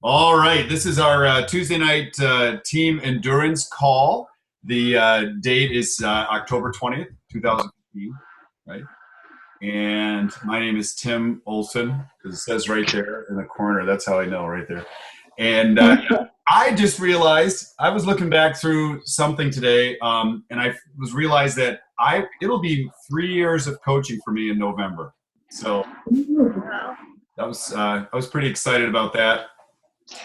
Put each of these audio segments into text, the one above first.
All right, this is our Tuesday night team endurance call. The date is October 20th, 2015, right? And my name is Tim Olson, because it says right there in the corner. That's how I know, right there. And I just realized I was looking back through something today, and I was realized that it'll be 3 years of coaching for me in November. So that was I was pretty excited about that.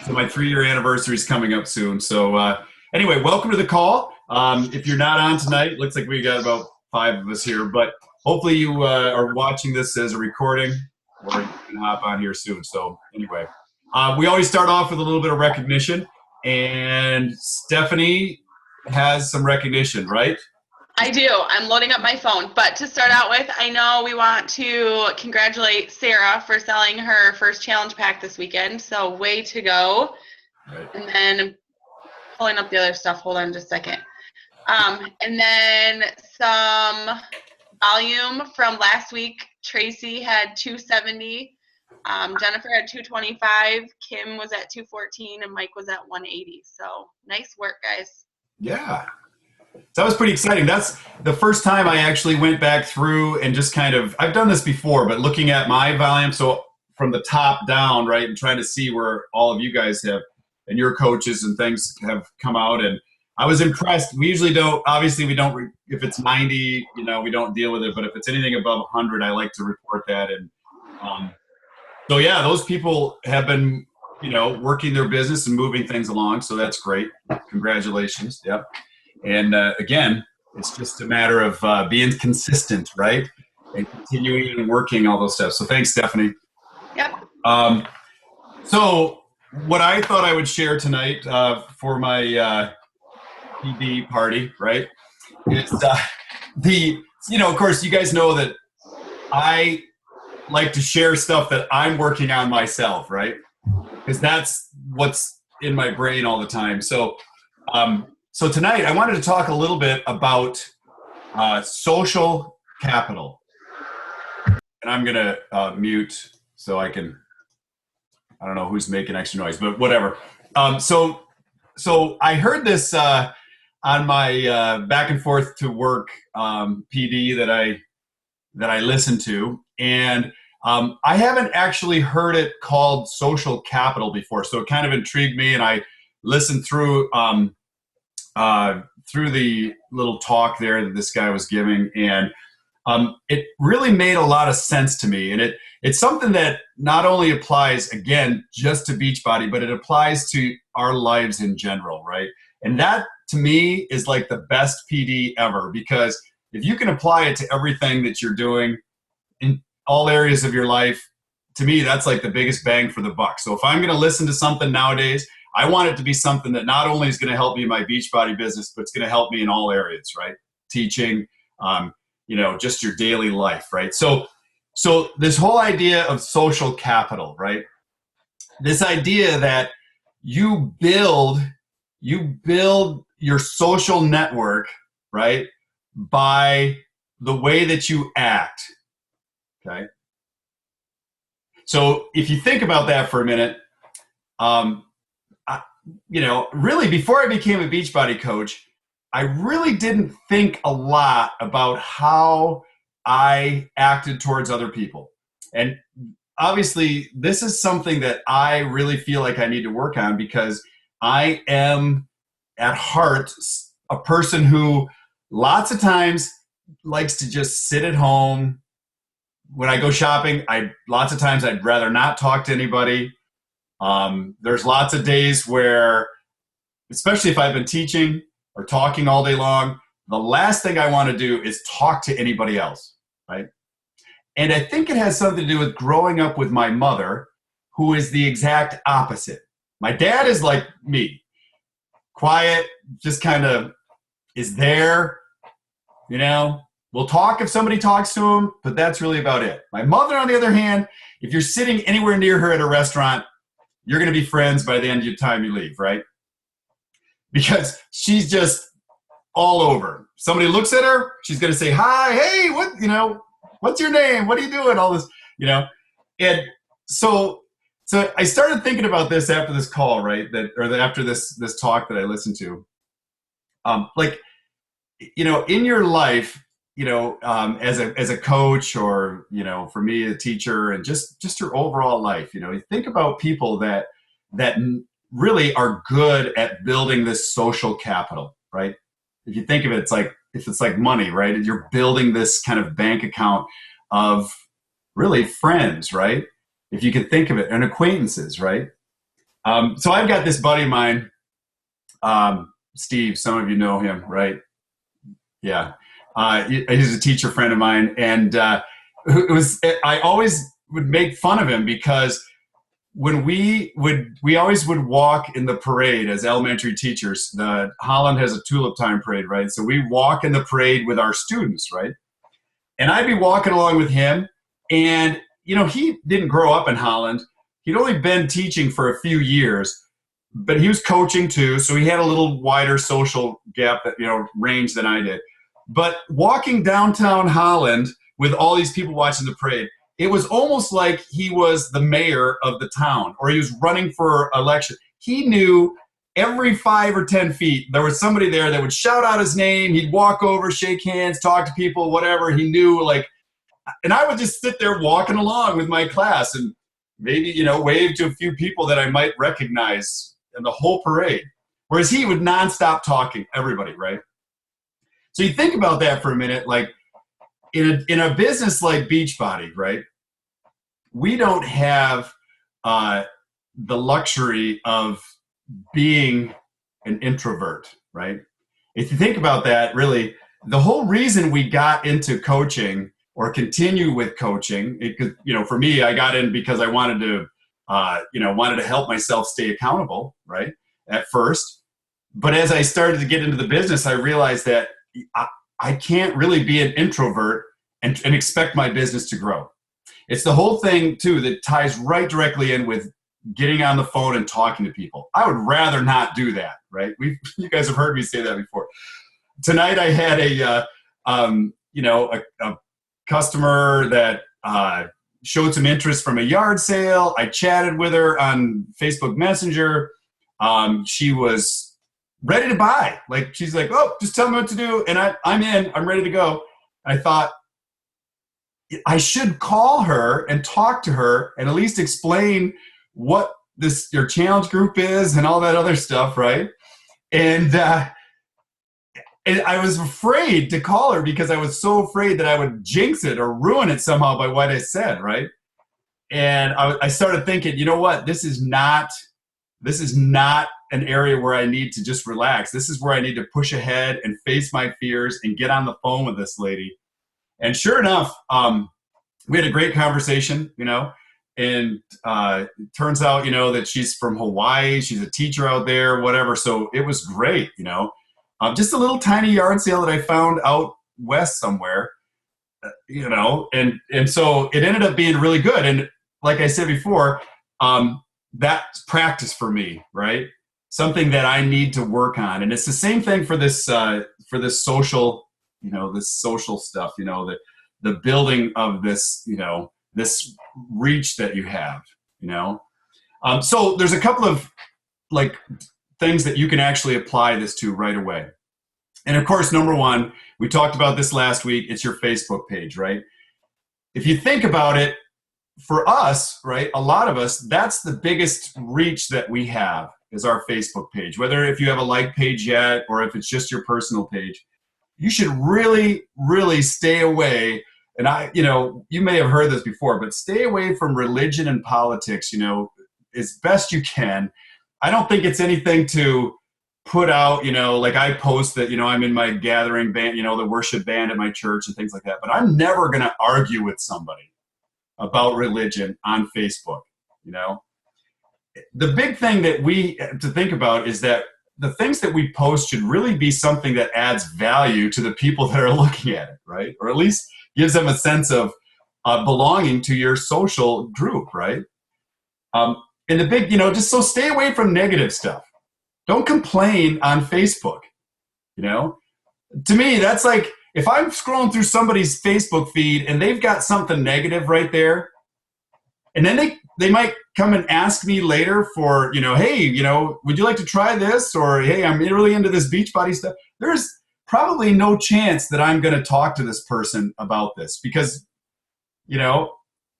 So my 3-year anniversary is coming up soon. So anyway, welcome to the call. If you're not on tonight, looks like we got about 5 of us here, but hopefully you are watching this as a recording or you can hop on here soon. So anyway, we always start off with a little bit of recognition, and Stephanie has some recognition, right? I do. I'm loading up my phone. But to start out with, I know we want to congratulate Sarah for selling her first challenge pack this weekend. So way to go. Right. And then pulling up the other stuff. Hold on just a second. And then some volume from last week. Tracy had 270. Jennifer had 225. Kim was at 214 and Mike was at 180. So nice work, guys. Yeah. So that was pretty exciting. That's the first time I actually went back through and just I've done this before, but looking at my volume, so from the top down, right, and trying to see where all of you guys have, and your coaches and things have come out. And I was impressed. We usually don't, obviously we don't, if it's 90, we don't deal with it, but if it's anything above 100, I like to report that. And so yeah, those people have been, working their business and moving things along. So that's great. Congratulations. Yep. And again, it's just a matter of being consistent, right? And continuing and working all those steps. So thanks, Stephanie. Yep. So what I thought I would share tonight for my PD party, right, is of course, you guys know that I like to share stuff that I'm working on myself, right? Because that's what's in my brain all the time. So tonight, I wanted to talk a little bit about social capital. And I'm going to mute so I don't know who's making extra noise, but whatever. So I heard this on my back and forth to work PD that I listened to. And I haven't actually heard it called social capital before. So it kind of intrigued me, and I listened through the little talk there that this guy was giving, and it really made a lot of sense to me. And it's something that not only applies, again, just to Beachbody, but it applies to our lives in general, right? And that, to me, is like the best PD ever, because if you can apply it to everything that you're doing in all areas of your life, to me, that's like the biggest bang for the buck. So if I'm going to listen to something nowadays, I want it to be something that not only is going to help me in my Beachbody business, but it's going to help me in all areas, right? Teaching, just your daily life, right? So this whole idea of social capital, right? This idea that you build your social network, right, by the way that you act, okay? So if you think about that for a minute, really before I became a Beachbody coach, I really didn't think a lot about how I acted towards other people. And obviously, this is something that I really feel like I need to work on, because I am at heart a person who lots of times likes to just sit at home. When I go shopping, lots of times I'd rather not talk to anybody. There's lots of days where, especially if I've been teaching or talking all day long, the last thing I want to do is talk to anybody else, right? And I think it has something to do with growing up with my mother, who is the exact opposite. My dad is like me, quiet, just kind of is there, We'll talk if somebody talks to him, but that's really about it. My mother, on the other hand, if you're sitting anywhere near her at a restaurant, you're going to be friends by the end of your time you leave, right? Because she's just all over. Somebody looks at her, she's going to say, hi, hey, what's your name? What are you doing? All this, And so So I started thinking about this after this call, right? After this talk that I listened to. Like, in your life, as a coach, or for me, a teacher, and just your overall life, you think about people that really are good at building this social capital, right? If you think of it, it's like money, right? You're building this kind of bank account of really friends, right? If you can think of it, and acquaintances, right? So I've got this buddy of mine, Steve. Some of you know him, right? Yeah. He's a teacher friend of mine, and I always would make fun of him because when we always would walk in the parade as elementary teachers. The Holland has a tulip time parade, right? So we walk in the parade with our students, right? And I'd be walking along with him, and he didn't grow up in Holland. He'd only been teaching for a few years, but he was coaching too, so he had a little wider social gap, range than I did. But walking downtown Holland with all these people watching the parade, it was almost like he was the mayor of the town, or he was running for election. He knew every 5 or 10 feet there was somebody there that would shout out his name. He'd walk over, shake hands, talk to people, whatever. He knew, and I would just sit there walking along with my class and maybe wave to a few people that I might recognize in the whole parade, whereas he would nonstop talking everybody, right? So you think about that for a minute, like in a business like Beachbody, right? We don't have the luxury of being an introvert, right? If you think about that, really, the whole reason we got into coaching or continue with coaching, for me, I got in because I wanted to help myself stay accountable, right? At first. But as I started to get into the business, I realized that I can't really be an introvert and expect my business to grow. It's the whole thing, too, that ties right directly in with getting on the phone and talking to people. I would rather not do that, right? You guys have heard me say that before. Tonight I had a customer that showed some interest from a yard sale. I chatted with her on Facebook Messenger. She was ready to buy. She's like, oh, just tell me what to do. And I'm in, I'm ready to go. I thought I should call her and talk to her and at least explain what your challenge group is and all that other stuff, right? And I was afraid to call her because I was so afraid that I would jinx it or ruin it somehow by what I said, right? And I started thinking, you know what? This is not an area where I need to just relax. This is where I need to push ahead and face my fears and get on the phone with this lady. And sure enough, we had a great conversation, and it turns out, that she's from Hawaii. She's a teacher out there, whatever. So it was great, just a little tiny yard sale that I found out west somewhere, and so it ended up being really good. And like I said before, that's practice for me, right? Something that I need to work on. And it's the same thing for this social, this social stuff, the building of this, this reach that you have, So there's a couple of things that you can actually apply this to right away. And of course, number one, we talked about this last week, it's your Facebook page, right? If you think about it, for us, right, a lot of us, that's the biggest reach that we have is our Facebook page. Whether if you have a like page yet or if it's just your personal page, you should really, really stay away. And you may have heard this before, but stay away from religion and politics, as best you can. I don't think it's anything to put out, like I post that, I'm in my gathering band, the worship band at my church and things like that. But I'm never going to argue with somebody about religion on Facebook. The big thing that we have to think about is that the things that we post should really be something that adds value to the people that are looking at it, right? Or at least gives them a sense of belonging to your social group, right? And the big, just so stay away from negative stuff. Don't complain on Facebook, To me, that's like, if I'm scrolling through somebody's Facebook feed and they've got something negative right there, and then they might come and ask me later for, hey, would you like to try this? Or, hey, I'm really into this Beachbody stuff. There's probably no chance that I'm going to talk to this person about this because,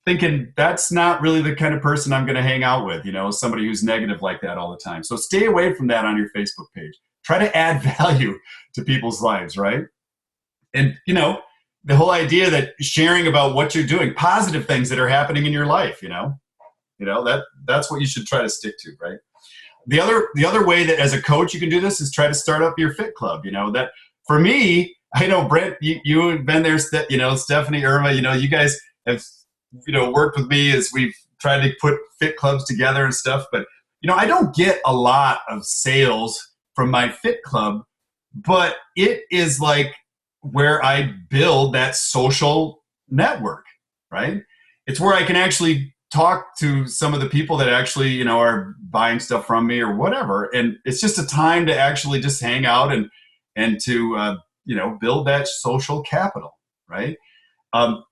thinking that's not really the kind of person I'm going to hang out with, somebody who's negative like that all the time. So stay away from that on your Facebook page. Try to add value to people's lives, right? And, the whole idea that sharing about what you're doing, positive things that are happening in your life, that's what you should try to stick to, right? The other way that as a coach you can do this is try to start up your fit club. That for me, I know Brent, you have been there. Stephanie, Irma, you guys have worked with me as we've tried to put fit clubs together and stuff. But I don't get a lot of sales from my fit club, but it is like where I build that social network, right? It's where I can actually talk to some of the people that actually, are buying stuff from me or whatever. And it's just a time to actually just hang out and to, build that social capital, right? And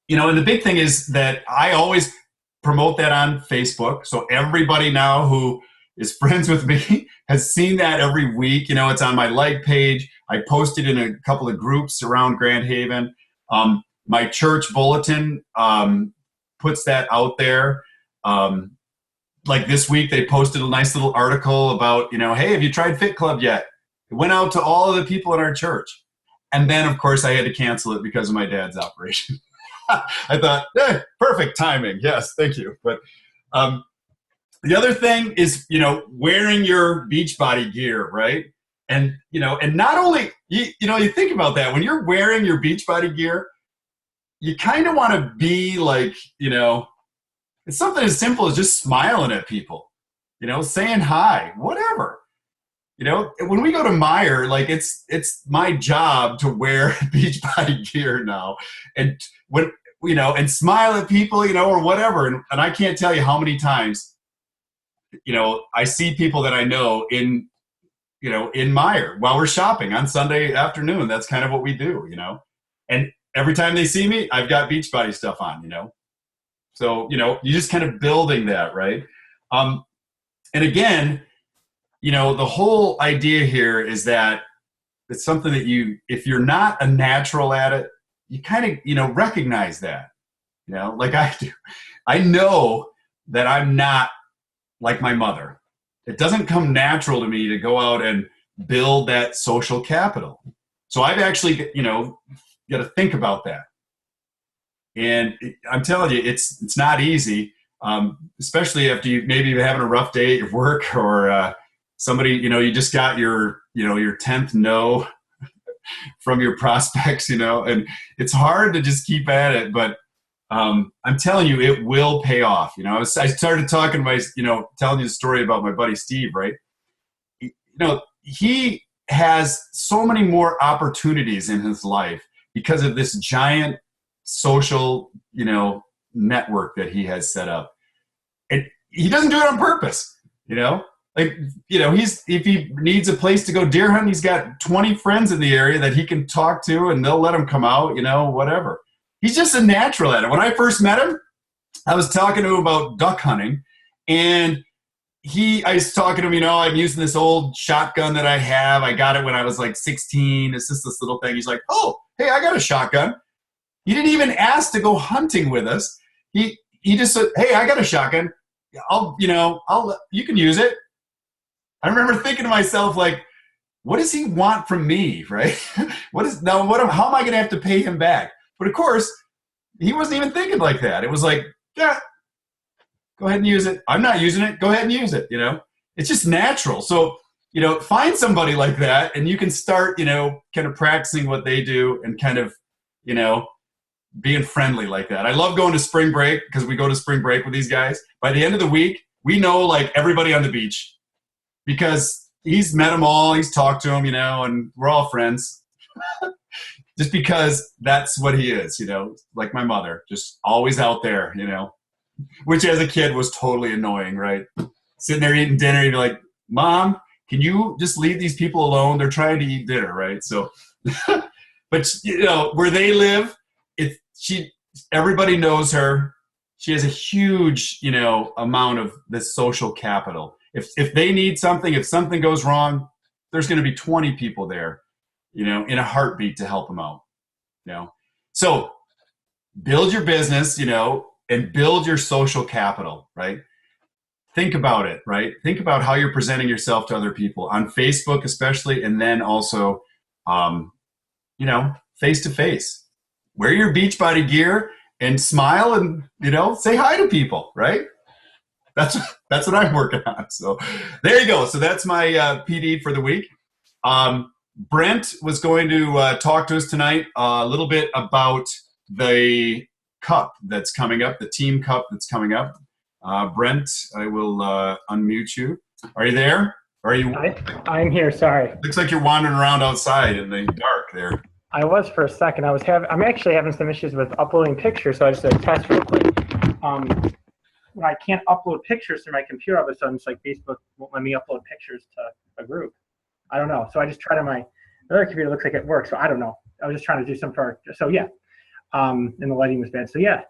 the big thing is that I always promote that on Facebook. So everybody now who is friends with me has seen that every week. It's on my like page. I posted in a couple of groups around Grand Haven. My church bulletin puts that out there. Like this week, they posted a nice little article about, hey, have you tried Fit Club yet? It went out to all of the people in our church. And then, of course, I had to cancel it because of my dad's operation. I thought, perfect timing. Yes, thank you. But the other thing is, wearing your Beachbody gear, right? And, and not only, you think about that, when you're wearing your Beachbody gear, you kind of want to be like, it's something as simple as just smiling at people, saying hi, whatever. When we go to Meijer, like it's my job to wear Beachbody gear now. And when, and smile at people, or whatever. And I can't tell you how many times, I see people that I know in Meijer while we're shopping on Sunday afternoon. That's kind of what we do, and every time they see me, I've got Beachbody stuff on, so, you're just kind of building that, right? And again, the whole idea here is that it's something that if you're not a natural at it, you kind of, recognize that, like I do. I know that I'm not like my mother. It doesn't come natural to me to go out and build that social capital. So I've actually, got to think about that. And I'm telling you, it's not easy, especially after maybe you're having a rough day at work or somebody, you just got your 10th no from your prospects, and it's hard to just keep at it. But I'm telling you, it will pay off. I started talking about, telling you the story about my buddy Steve, right? He has so many more opportunities in his life because of this giant social, network that he has set up. And he doesn't do it on purpose, if he needs a place to go deer hunting, he's got 20 friends in the area that he can talk to and they'll let him come out, whatever. He's just a natural at it. When I first met him, I was talking to him about duck hunting, and I was talking to him, I'm using this old shotgun that I have. I got it when I was like 16. It's just this little thing. He's like, oh, hey, I got a shotgun. He didn't even ask to go hunting with us. He just said, hey, I got a shotgun. You can use it. I remember thinking to myself, like, what does he want from me, right? How am I going to have to pay him back? But of course, he wasn't even thinking like that. It was like, yeah, go ahead and use it. I'm not using it. Go ahead and use it. It's just natural. So, find somebody like that and you can start, kind of practicing what they do and kind of, being friendly like that. I love going to spring break because we go to spring break with these guys. By the end of the week, we know like everybody on the beach because he's met them all. He's talked to them, and we're all friends. Just because that's what he is, like my mother, just always out there, which as a kid was totally annoying, right? Sitting there eating dinner, you'd be like, Mom, can you just leave these people alone? They're trying to eat dinner, right? So, but where they live, everybody knows her. she has a huge, amount of this social capital. If they need something, if something goes wrong, there's going to be 20 people there, in a heartbeat to help them out. So build your business, and build your social capital, right? Think about it, right? Think about how you're presenting yourself to other people on Facebook, especially, and then also, face to face. Wear your Beachbody gear and smile and, say hi to people, right? That's what I'm working on. So there you go. So that's my PD for the week. Brent was going to talk to us tonight a little bit about the cup that's coming up, the team cup that's coming up. Brent, I will unmute you. Are you there? Are you? I'm here. Sorry. Looks like you're wandering around outside in the dark there. I was for a second. I'm actually having some issues with uploading pictures, so I just did a test real quick. When I can't upload pictures through my computer, all of a sudden it's like Facebook won't let me upload pictures to a group. I don't know. So I just tried on my other computer. It looks like it works. So I don't know. I was just trying to do some for. So yeah. And the lighting was bad. So yeah.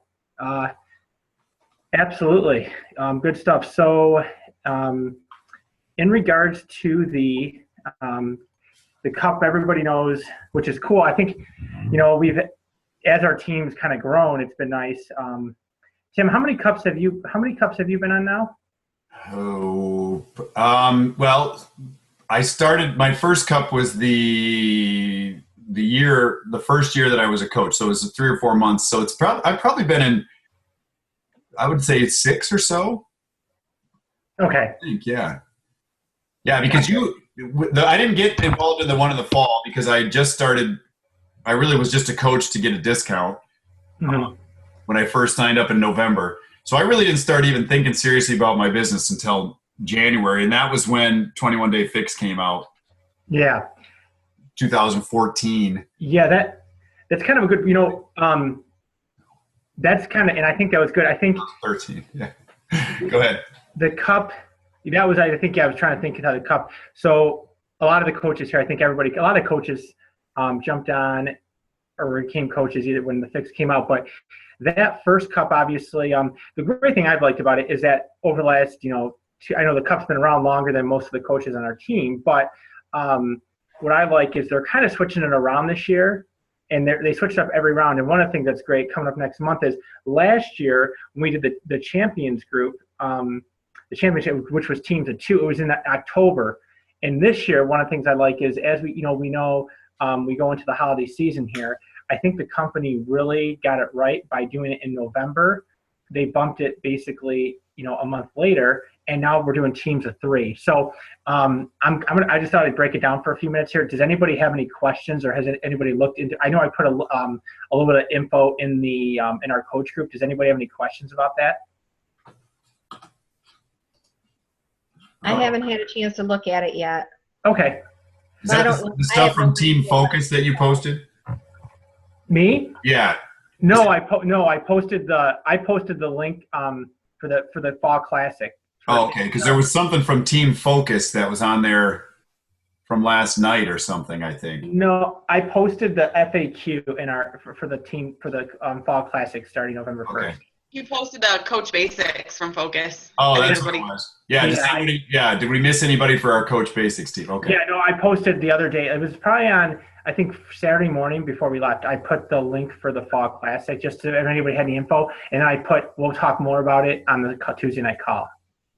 Absolutely. Good stuff. So in regards to the cup, everybody knows, which is cool. I think, we've, as our team's kind of grown, it's been nice. Tim, how many cups have you been on now? Well, I started, my first cup was the first year that I was a coach. So it was 3 or 4 months. So I've probably been in, I would say 6 or so. Okay. I think, yeah. Yeah, because I didn't get involved in the one in the fall because I just started, I really was just a coach to get a discount when I first signed up in November. So I really didn't start even thinking seriously about my business until January. And that was when 21 Day Fix came out. Yeah. 2014. Yeah, that's kind of a good, that's kind of, and I think that was good. I think 13. Yeah. Go ahead. The cup, I was trying to think of how the cup. So a lot of the coaches here, I think a lot of coaches jumped on or became coaches either when the Fix came out. But that first cup, obviously, the great thing I've liked about it is that over the last, I know the cup's been around longer than most of the coaches on our team, but what I like is they're kind of switching it around this year. And they switched up every round. And one of the things that's great coming up next month is last year when we did the champions group, the championship, which was teams of 2, it was in October. And this year, one of the things I like is as we know we go into the holiday season here, I think the company really got it right by doing it in November. They bumped it basically, a month later, and now we're doing teams of 3. So I just thought I'd break it down for a few minutes here. Does anybody have any questions, or has anybody looked into? I know I put a little bit of info in the in our coach group. Does anybody have any questions about that? I haven't had a chance to look at it yet. Okay. Is that the stuff from Team Focus that you posted? Me? Yeah. No, I posted the link for the Fall Classic. Oh, okay, because there was something from Team Focus that was on there from last night or something, I think. No, I posted the FAQ in for the Fall Classic starting November 1st. Okay. You posted the Coach Basics from Focus. Oh, that's what it was. Yeah, did we miss anybody for our Coach Basics team? Okay. Yeah, no, I posted the other day. It was probably on, I think, Saturday morning before we left. I put the link for the Fall Classic just to if anybody had any info. And then we'll talk more about it on the Tuesday night call.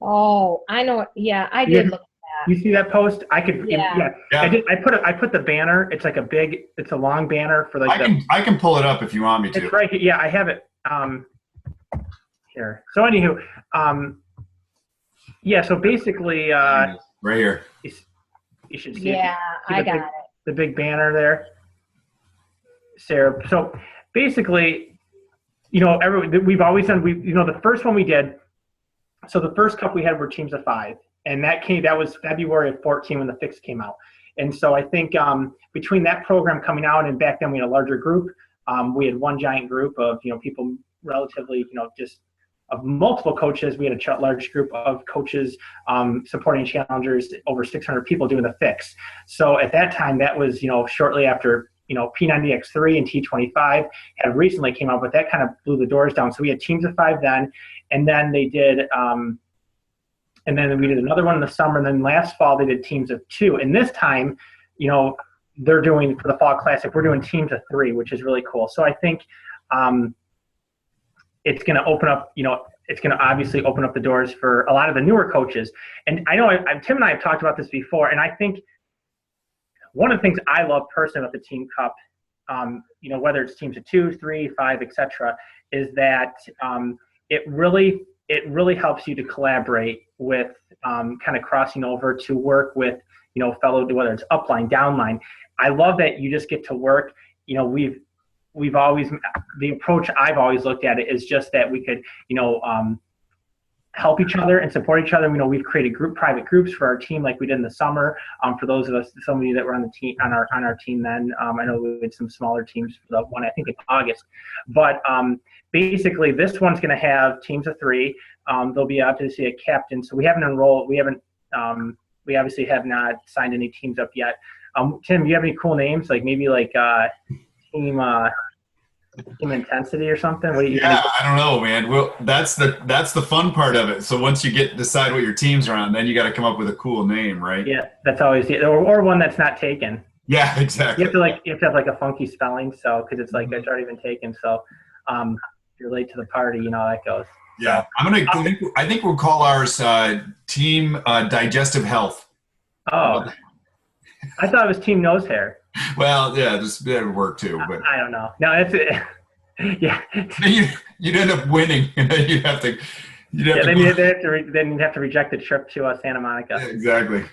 Oh, I know. Yeah, I did look at that. You see that post? I could. Yeah. I put the banner. It's like it's a long banner for like. I can pull it up if you want me to. It's right here. Yeah, I have it. Here. So anywho, yeah. So basically, right here. You should see. Yeah, I got it. The big banner there, Sarah. So basically, we've always done. The first one we did. So the first cup we had were teams of 5, and that was February of 14 when the Fix came out. And so I think between that program coming out and back then we had a larger group. We had one giant group of people relatively just of multiple coaches. We had a large group of coaches supporting challengers, over 600 people doing the Fix. So at that time, that was shortly after P90X3 and T25 had recently came out, but that kind of blew the doors down. So we had teams of 5 then, and then they did, and then we did another one in the summer, and then last fall they did teams of 2. And this time, they're doing, for the Fall Classic, we're doing teams of 3, which is really cool. So I think it's going to open up, it's going to obviously open up the doors for a lot of the newer coaches. And I know Tim and I have talked about this before, and I think one of the things I love personally about the Team Cup, whether it's teams of 2, 3, 5, etc., is that it really helps you to collaborate with kind of crossing over to work with, fellow, whether it's upline, downline. I love that you just get to work. We've always, the approach I've always looked at it is just that we could, help each other and support each other. We've created private groups for our team, like we did in the summer. For those of us, somebody that were on the team, on our team then, I know we had some smaller teams for the one, I think in August. But basically, this one's going to have teams of 3. There'll be obviously a captain. So we haven't enrolled. We obviously have not signed any teams up yet. Tim, do you have any cool names? Like maybe like team intensity or something? I don't know, man. Well, that's the fun part of it. So once you decide what your team's are on, then you got to come up with a cool name, right? Yeah, that's always it. Or one that's not taken. Yeah, exactly. You have to have like a funky spelling, so because it's like it's already been taken. So if you're late to the party, how that goes. Yeah, I think we'll call ours Team Digestive Health. Oh, I thought it was Team Nose Hair. Well, yeah, that would work too. But I don't know. No, that's it. Yeah. You'd end up winning, and then you'd have to. Then you'd have to reject the trip to Santa Monica. Yeah, exactly.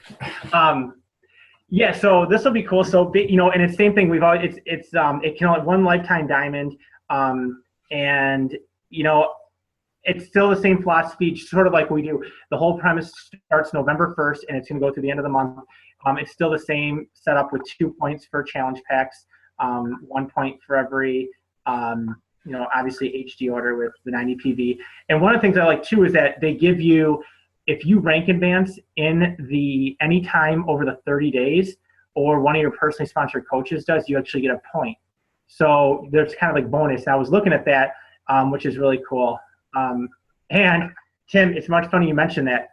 Yeah, so this will be cool. So and it's same thing. We've always it can only one lifetime diamond, and it's still the same philosophy, sort of like we do. The whole premise starts November 1st, and it's going to go through the end of the month. It's still the same setup with 2 points for challenge packs, 1 point for every, obviously HD order with the 90 PV. And one of the things I like too is that they give you, if you rank advance in any time over the 30 days, or one of your personally sponsored coaches does, you actually get a point. So there's kind of like bonus. And I was looking at that, which is really cool. And Tim, it's much funny you mentioned that.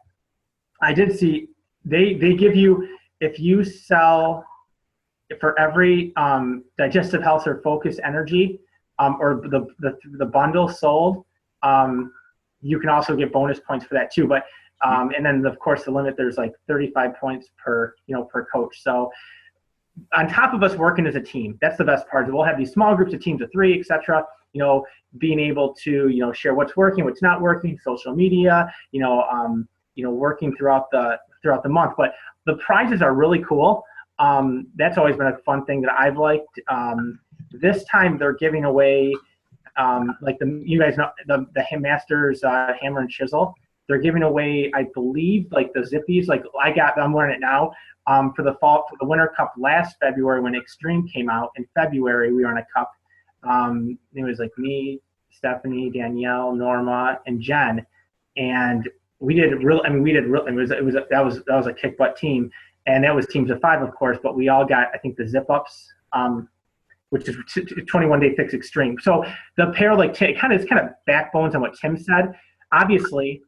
I did see they give you, if you sell for every digestive health or focus energy or the bundle sold, you can also get bonus points for that too. But and then of course the limit, there's like 35 points per coach. So on top of us working as a team, that's the best part. We'll have these small groups of teams of 3, etc. Being able to share what's working, what's not working, social media, working throughout the month. But the prizes are really cool. That's always been a fun thing that I've liked. This time they're giving away, like you guys know, the Masters hammer and chisel. They're giving away, I believe, like the Zippies. Like I'm wearing it now. For the Winter Cup last February when Extreme came out in February, we were in a cup. It was like me, Stephanie, Danielle, Norma, and Jen, and that was a kick butt team, and that was teams of 5, of course, but we all got, I think, the zip ups, which is 21-day fix extreme. So the pair, like, it's kind of backbones on what Tim said. Obviously,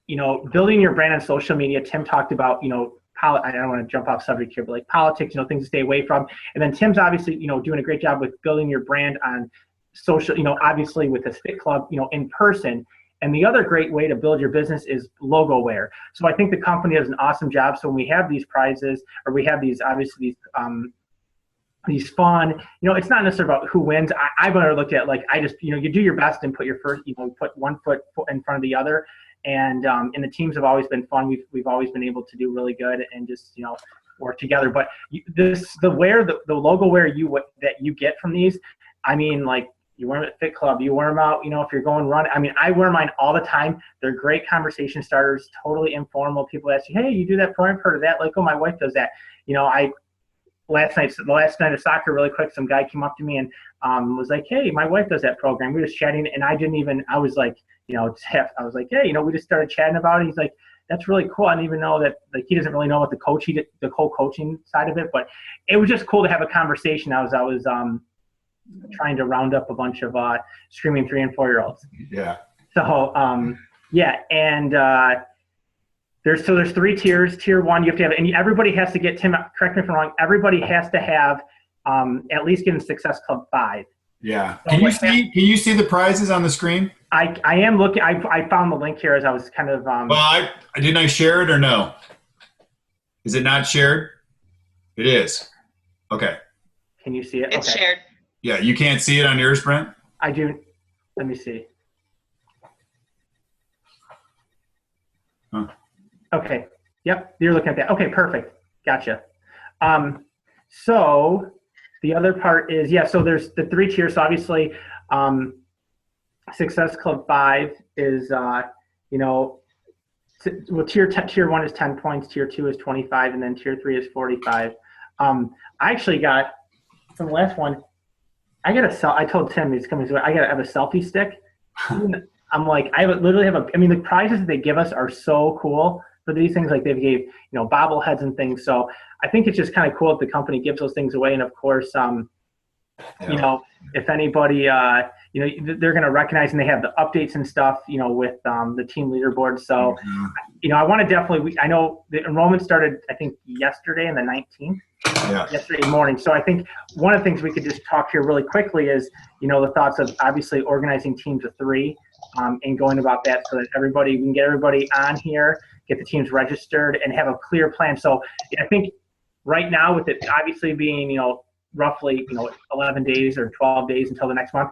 building your brand on social media. Tim talked about, I don't want to jump off subject here, but like politics, things to stay away from. And then Tim's obviously, doing a great job with building your brand on social, obviously with the Fit Club, in person. And the other great way to build your business is logo wear. So I think the company does an awesome job. So when we have these prizes, or we have these, obviously these fun, it's not necessarily about who wins. I've never looked at, like, I just, you do your best and put your first, put one foot in front of the other. And the teams have always been fun. We've always been able to do really good and just work together. But the logo wear that you get from these, I mean, like, you wear them at Fit Club, you wear them out, if you're going run. I mean, I wear mine all the time. They're great conversation starters, totally informal. People ask you, hey, you do that program? I've heard of that. Like, oh, my wife does that. The last night of soccer, really quick, some guy came up to me and was like, hey, my wife does that program. We were just chatting, and I was like, I was like, hey, we just started chatting about it. He's like, that's really cool. I didn't even know that, like, he doesn't really know what the co-coaching side of it, but it was just cool to have a conversation. I was trying to round up a bunch of screaming 3 and 4 year olds. Yeah. So yeah, and there's 3 tiers. Tier 1, you have to have, and everybody has to get, Tim, correct me if I'm wrong, everybody has to have at least get in Success Club 5. Yeah. So Can you see the prizes on the screen? I am looking. I found the link here as I was kind of. Well, didn't I share it or no? Is it not shared? It is. Okay. Can you see it? It's Okay. shared. Yeah, you can't see it on yours, Brent? I do. Let me see. Huh. Okay. Yep. You're looking at that. Okay. Perfect. Gotcha. So the other part is, yeah, so there's the 3 tiers. So obviously, Success Club 5 is, well, tier 1 is 10 points, tier 2 is 25, and then tier 3 is 45. I actually got, from the last one, I told Tim he's coming to it, I have a selfie stick. I'm like, the prizes that they give us are so cool for these things. Like, they've gave, bobbleheads and things. So I think it's just kind of cool that the company gives those things away. And of course, if anybody, they're going to recognize, and they have the updates and stuff, with the team leaderboard. So, I want to definitely, I know the enrollment started, I think, yesterday and the 19th. Yeah. Yesterday morning. So I think one of the things we could just talk here really quickly is, the thoughts of obviously organizing teams of 3 and going about that so that we can get everybody on here, get the teams registered, and have a clear plan. So I think right now, with it obviously being, roughly, 11 days or 12 days until the next month,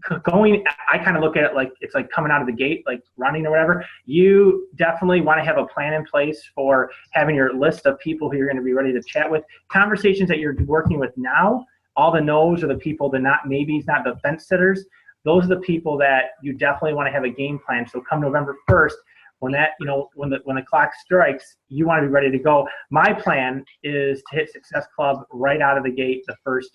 I kind of look at it like it's like coming out of the gate, like running or whatever. You definitely want to have a plan in place for having your list of people who you're going to be ready to chat with. Conversations that you're working with now, all the no's are the people, the not maybes, not the fence sitters. Those are the people that you definitely want to have a game plan. So come November 1st, when that, when the clock strikes, you want to be ready to go. My plan is to hit Success Club right out of the gate. The first,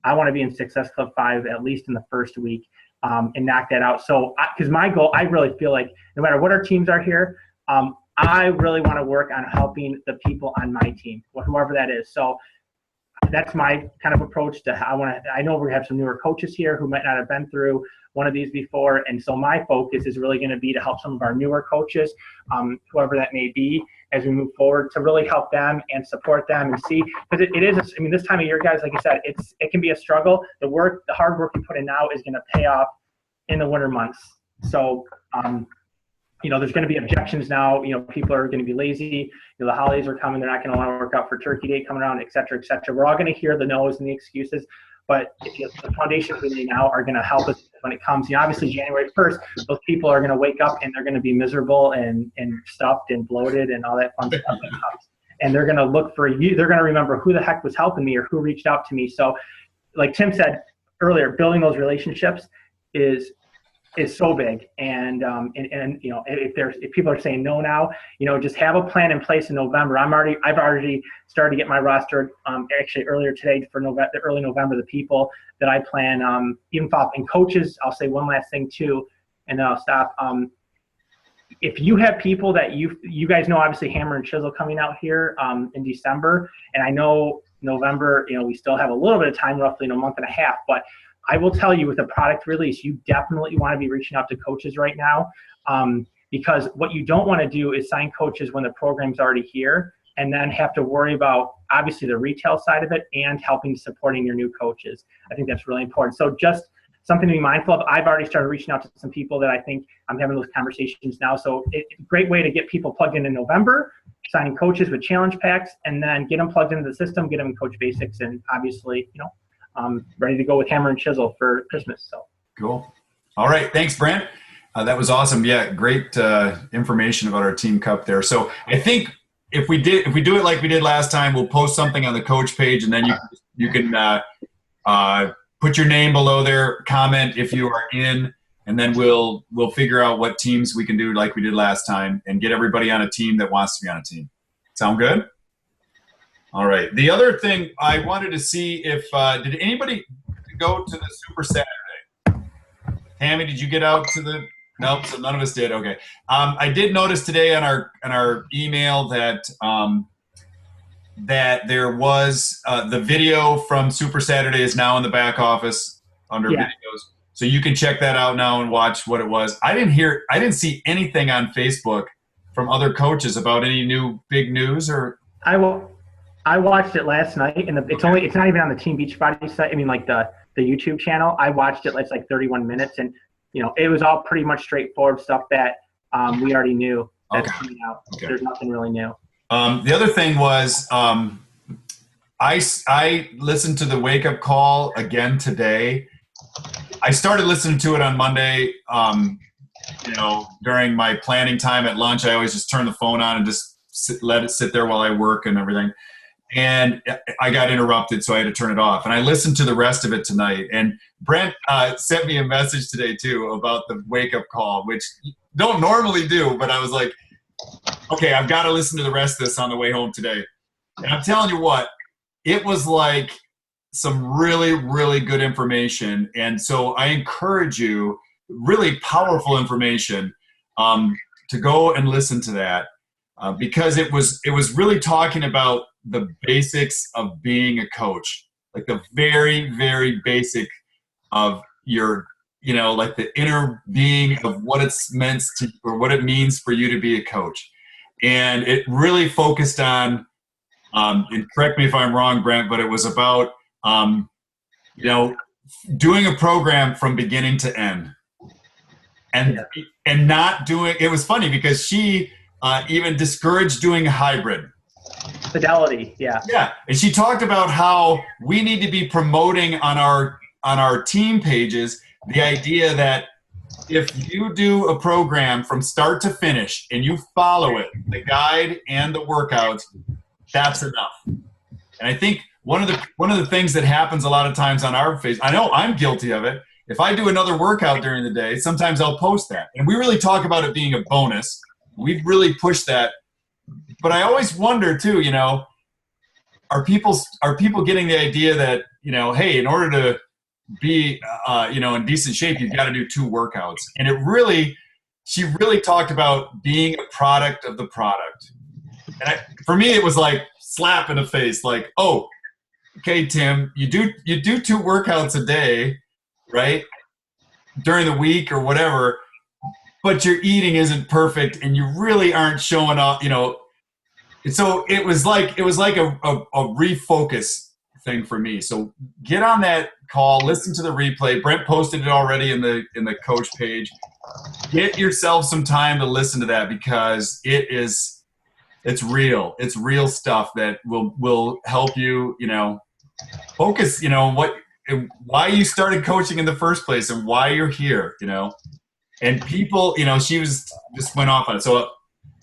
I want to be in Success Club 5 at least in the first week, and knock that out. So, because my goal, I really feel like no matter what our teams are here, I really want to work on helping the people on my team, whoever that is. So that's my kind of approach to how I know we have some newer coaches here who might not have been through one of these before. And so my focus is really going to be to help some of our newer coaches, whoever that may be, as we move forward, to really help them and support them and see, because it is, this time of year, guys, like I said, it can be a struggle. The hard work you put in now is going to pay off in the winter months. So, there's going to be objections now. People are going to be lazy. The holidays are coming. They're not going to want to work out for Turkey Day coming around, et cetera, et cetera. We're all going to hear the no's and the excuses. But the foundations really now are going to help us when it comes. Obviously, January 1st, those people are going to wake up and they're going to be miserable and stuffed and bloated and all that fun stuff that comes. And they're going to look for you. They're going to remember who the heck was helping me or who reached out to me. So, like Tim said earlier, building those relationships is so big. And if people are saying no now, just have a plan in place in November. I've already started to get my roster actually earlier today for early November, the people that I plan, even follow up. And coaches, I'll say one last thing too, and then I'll stop. If you have people that you guys know, obviously Hammer and Chisel coming out here in December, and I know November, we still have a little bit of time, roughly in a month and a half, but I will tell you, with a product release, you definitely want to be reaching out to coaches right now, because what you don't want to do is sign coaches when the program's already here and then have to worry about, obviously, the retail side of it and supporting your new coaches. I think that's really important. So just something to be mindful of. I've already started reaching out to some people that I think I'm having those conversations now. So it's a great way to get people plugged in November, signing coaches with challenge packs, and then get them plugged into the system, get them in Coach Basics, and obviously, ready to go with Hammer and Chisel for Christmas. So cool. All right. Thanks, Brent. That was awesome. Yeah. Great information about our Team Cup there. So I think if we do it like we did last time, we'll post something on the coach page, and then you can put your name below there, comment if you are in, and then we'll figure out what teams we can do like we did last time and get everybody on a team that wants to be on a team. Sound good? All right. The other thing I wanted to see if did anybody go to the Super Saturday? Tammy, did you get out to the Nope. So none of us did. Okay. I did notice today on our email that that there was the video from Super Saturday is now in the back office under Yeah. videos, so you can check that out now and watch what it was. I didn't see anything on Facebook from other coaches about any new big news or. I watched it last night, and it's not even on the Team Beachbody site. I mean, like the YouTube channel. I watched it. It's like 31 minutes, and it was all pretty much straightforward stuff that we already knew that's coming out. Okay. There's nothing really new. The other thing was I listened to the wake up call again today. I started listening to it on Monday. During my planning time at lunch, I always just turn the phone on and just let it sit there while I work and everything. And I got interrupted, so I had to turn it off. And I listened to the rest of it tonight. And Brent sent me a message today, too, about the wake-up call, which you don't normally do. But I was like, okay, I've got to listen to the rest of this on the way home today. And I'm telling you what, it was like some really, really good information. And so I encourage you, really powerful information, to go and listen to that. Because it was really talking about the basics of being a coach, like the very, very basic of your, like the inner being of what it's meant to, or what it means for you to be a coach. And it really focused on, and correct me if I'm wrong, Brent, but it was about, doing a program from beginning to end. And not doing, it was funny because she even discouraged doing a hybrid. Fidelity, yeah. Yeah, and she talked about how we need to be promoting on our team pages the idea that if you do a program from start to finish and you follow it, the guide and the workouts, that's enough. And I think one of the things that happens a lot of times on our page, I know I'm guilty of it. If I do another workout during the day, sometimes I'll post that. And we really talk about it being a bonus. We've really pushed that. But I always wonder too, are people getting the idea that, hey, in order to be, in decent shape, you've got to do 2 workouts. And she really talked about being a product of the product. And for me, it was like slap in the face, like, oh, okay, Tim, you do 2 workouts a day, right? During the week or whatever, but your eating isn't perfect and you really aren't showing up, So it was like a refocus thing for me. So get on that call, listen to the replay. Brent posted it already in the coach page. Get yourself some time to listen to that because it's real. It's real stuff that will help you, focus, why you started coaching in the first place and why you're here, And people, she just went off on it. So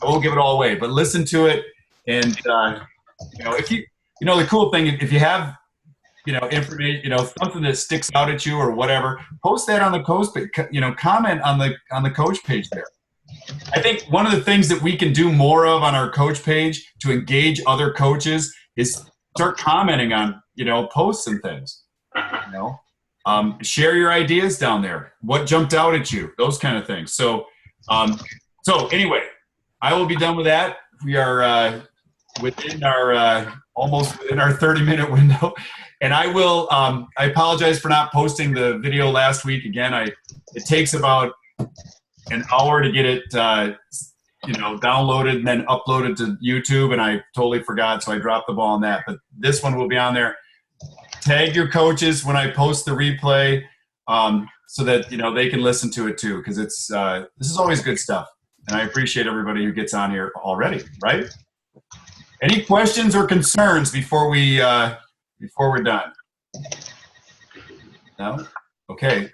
I won't give it all away, but listen to it. And, if you, the cool thing, if you have, information, something that sticks out at you or whatever, post that on the coach page, comment on the coach page there. I think one of the things that we can do more of on our coach page to engage other coaches is start commenting on, posts and things, share your ideas down there. What jumped out at you? Those kind of things. So anyway, I will be done with that. We are within our almost within our 30-minute window, and I will. I apologize for not posting the video last week. Again, it takes about an hour to get it, downloaded and then uploaded to YouTube, and I totally forgot, so I dropped the ball on that. But this one will be on there. Tag your coaches when I post the replay, so that they can listen to it too, because it's this is always good stuff. And I appreciate everybody who gets on here already, right? Any questions or concerns before we're done? No? Okay.